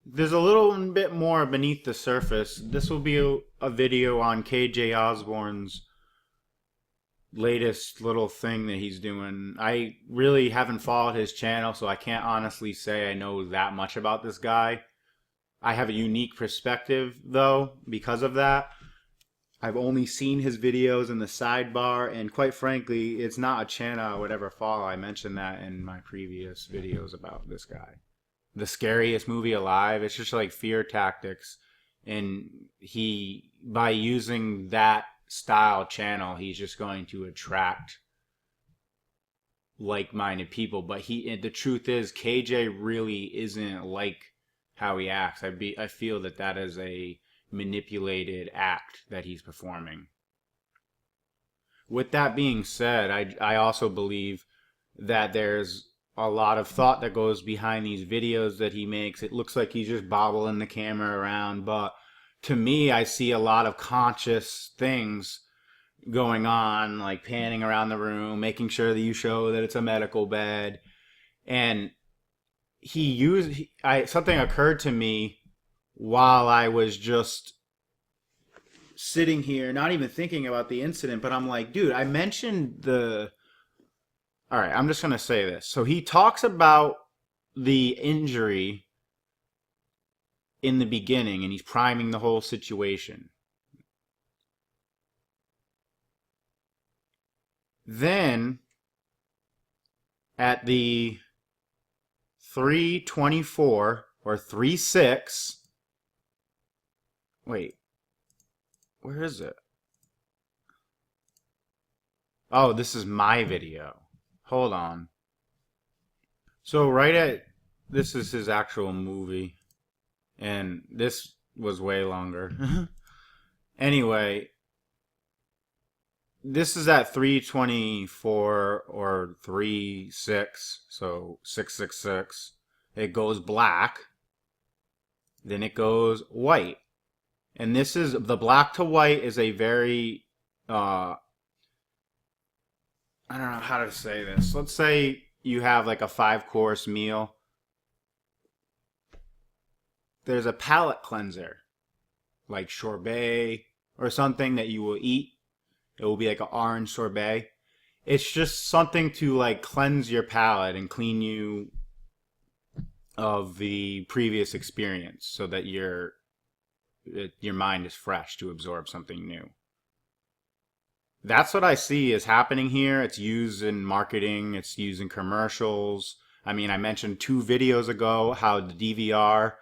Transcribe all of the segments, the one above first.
there's a little bit more beneath the surface. This will be a video on KJ Osborne's latest little thing that he's doing. I really haven't followed his channel, so I can't honestly say I know that much about this guy. I have a unique perspective, though, because of that. I've only seen his videos in the sidebar, and quite frankly, it's not a channel I would ever follow. I mentioned that in my previous videos about this guy. The scariest movie alive. It's just like fear tactics. And he, by using that style channel, he's just going to attract like-minded people. But the truth is, KJ really isn't like how he acts. I feel that that is a manipulated act that he's performing. With that being said, I also believe that there's a lot of thought that goes behind these videos that he makes. It looks like he's just bobbling the camera around, but to me, I see a lot of conscious things going on, like panning around the room, making sure that you show that it's a medical bed. And something occurred to me while I was just sitting here, not even thinking about the incident, but I'm like, dude, I mentioned all right, I'm just going to say this. So he talks about the injury in the beginning, and he's priming the whole situation. Then, at the 3:24 or 3:06, wait, where is it? Oh, this is my video. Hold on. So this is his actual movie, and this was way longer. Anyway, this is at 3:24 or 3:06, so 666. It goes black, then it goes white. And this is, the black to white is a very, I don't know how to say this. Let's say you have like a 5-course meal. There's a palate cleanser, like sorbet or something that you will eat. It will be like an orange sorbet. It's just something to like cleanse your palate and clean you of the previous experience so that your mind is fresh to absorb something new. That's what I see is happening here. It's used in marketing. It's used in commercials. I mean, I mentioned 2 videos ago how the DVR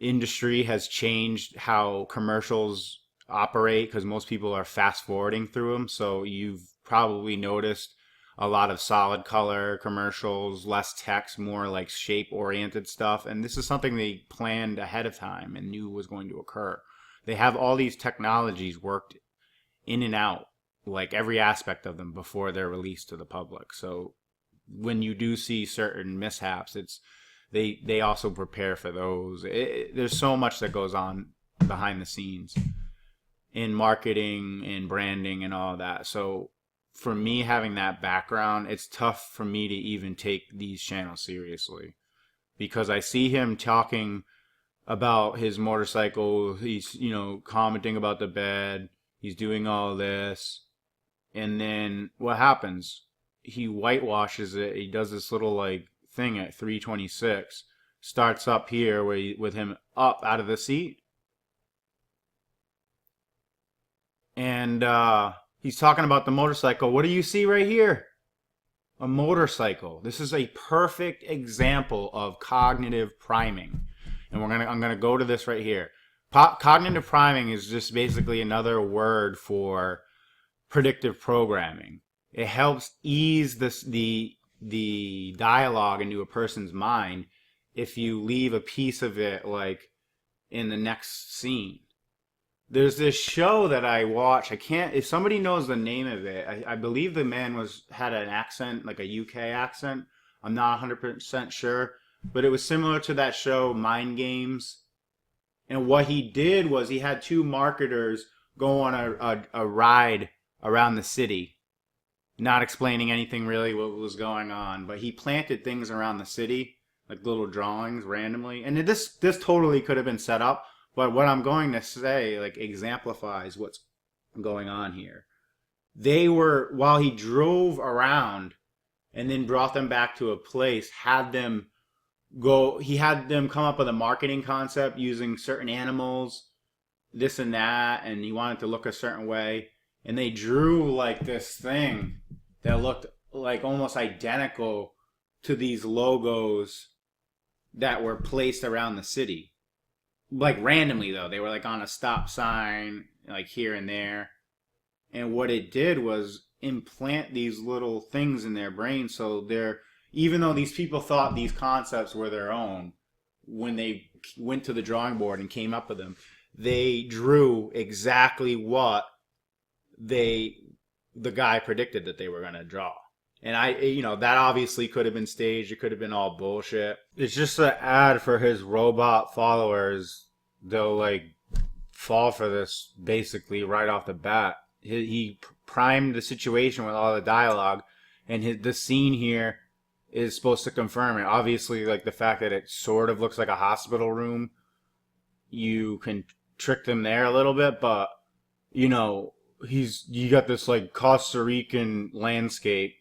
industry has changed how commercials operate because most people are fast forwarding through them. So you've probably noticed a lot of solid color commercials, less text, more like shape oriented stuff. And this is something they planned ahead of time and knew was going to occur. They have all these technologies worked in and out, like every aspect of them before they're released to the public. So when you do see certain mishaps, they also prepare for those. There's so much that goes on behind the scenes in marketing and branding and all that. So for me, having that background, it's tough for me to even take these channels seriously because I see him talking about his motorcycle. He's, commenting about the bed. He's doing all this. And then what happens? He whitewashes it. He does this little like thing at 3:26. Starts up here with him up out of the seat. And he's talking about the motorcycle. What do you see right here? A motorcycle. This is a perfect example of cognitive priming. And I'm gonna go to this right here. Cognitive priming is just basically another word for predictive programming. It helps ease the dialogue into a person's mind if you leave a piece of it like in the next scene. There's this show that I watch. If somebody knows the name of it, I believe the man had an accent, like a UK accent. I'm not 100% sure, but it was similar to that show, Mind Games. And what he did was he had 2 marketers go on a ride around the city, not explaining anything really what was going on, but he planted things around the city, like little drawings randomly. And this totally could have been set up, but what I'm going to say like exemplifies what's going on here. They were, while he drove around and then brought them back to a place, he had them come up with a marketing concept using certain animals, this and that, and he wanted to look a certain way. And they drew like this thing that looked like almost identical to these logos that were placed around the city. Like randomly though, they were like on a stop sign, like here and there. And what it did was implant these little things in their brain, so even though these people thought these concepts were their own, when they went to the drawing board and came up with them, they drew exactly what the guy predicted that they were going to draw. And that obviously could have been staged. It could have been all bullshit. It's just an ad for his robot followers. They'll like fall for this basically right off the bat. He primed the situation with all the dialogue, and the scene here is supposed to confirm it. Obviously, like the fact that it sort of looks like a hospital room, you can trick them there a little bit, but you got this like Costa Rican landscape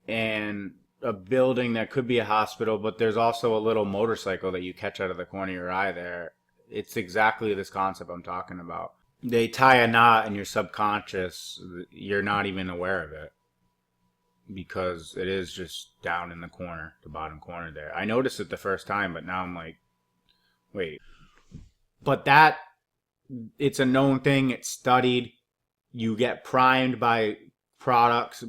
and a building that could be a hospital, but there's also a little motorcycle that you catch out of the corner of your eye there. It's exactly this concept I'm talking about. They tie a knot in your subconscious. You're not even aware of it because it is just down in the corner, the bottom corner there. I noticed it the first time, but now I'm like, wait. But it's a known thing. It's studied. You get primed by products,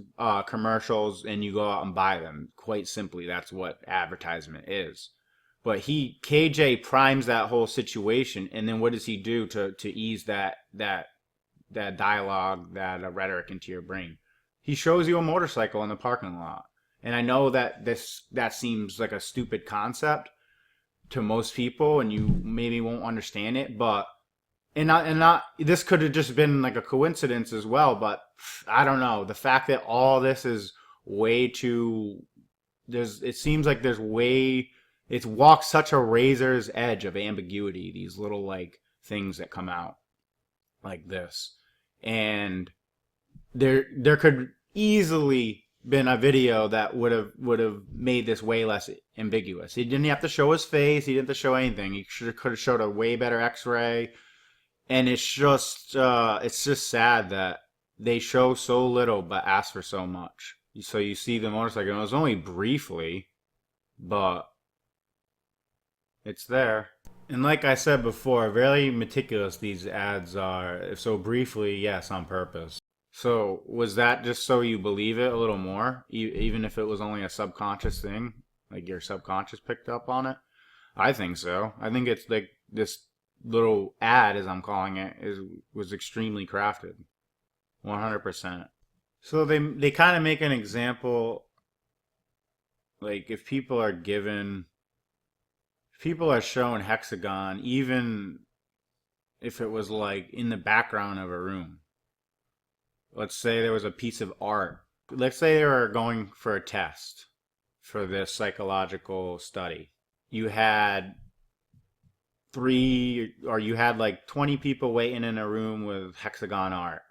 commercials, and you go out and buy them. Quite simply, that's what advertisement is. But KJ primes that whole situation, and then what does he do to ease that dialogue, that rhetoric into your brain? He shows you a motorcycle in the parking lot. And I know that that seems like a stupid concept to most people, and you maybe won't understand it, but this could have just been like a coincidence as well, but I don't know. The fact that all this is way too it seems like it's walked such a razor's edge of ambiguity, these little like things that come out like this. And there could easily been a video that would have made this way less ambiguous. He didn't have to show his face, he didn't have to show anything. He could have showed a way better x-ray. And it's just sad that they show so little but ask for so much. So you see the motorcycle, and it was only briefly, but it's there. And like I said before, very meticulous these ads are. So briefly, yes, on purpose. So was that just so you believe it a little more? Even if it was only a subconscious thing? Like your subconscious picked up on it? I think so. I think it's like this little ad, as I'm calling it, was extremely crafted. 100%. So they kind of make an example, like if people are shown hexagon, even if it was like in the background of a room. Let's say there was a piece of art. Let's say they were going for a test for this psychological study. You had like 20 people waiting in a room with hexagon art,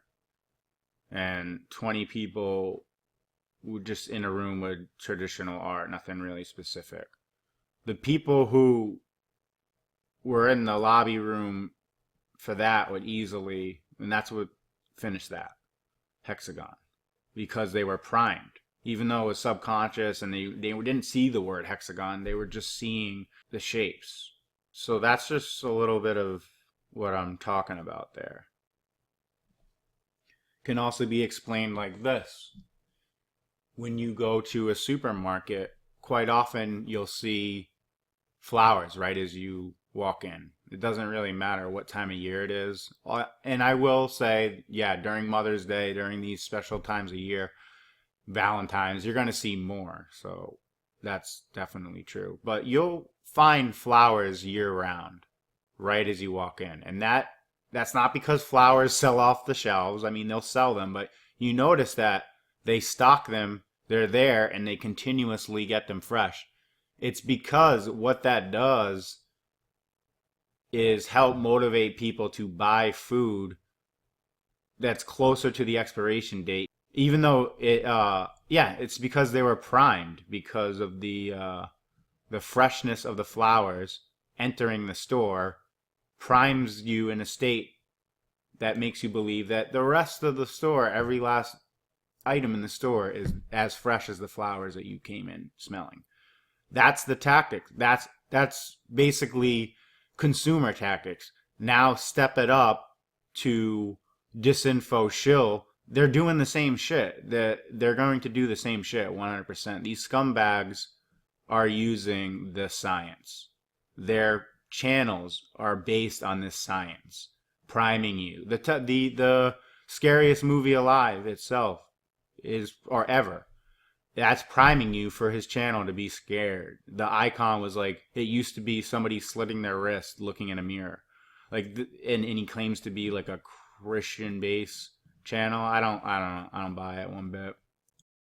and 20 people were just in a room with traditional art, nothing really specific. The people who were in the lobby room for that would easily, and that's what finished that hexagon, because they were primed. Even though it was subconscious and they didn't see the word hexagon, they were just seeing the shapes. So that's just a little bit of what I'm talking about there. Can also be explained like this. When you go to a supermarket, quite often you'll see flowers right as you walk in. It doesn't really matter what time of year it is. And I will say, yeah, during Mother's Day, during these special times of year, Valentine's, you're going to see more. So that's definitely true. But you'll find flowers year round right as you walk in. And that's not because flowers sell off the shelves. I mean, they'll sell them, but you notice that they stock them, they're there, and they continuously get them fresh. It's because what that does is help motivate people to buy food that's closer to the expiration date, even though it's because they were primed because of the freshness of the flowers entering the store primes you in a state that makes you believe that the rest of the store, every last item in the store, is as fresh as the flowers that you came in smelling. That's the tactic. That's basically consumer tactics. Now step it up to disinfo shill. They're doing the same shit. They're going to do the same shit 100%. These scumbags are using the science. Their channels are based on this science, priming you. The scariest movie alive itself is, or ever, that's priming you for his channel to be scared. The icon was like, it used to be somebody slitting their wrist looking in a mirror, like, and he claims to be like a Christian base channel. I don't buy it one bit.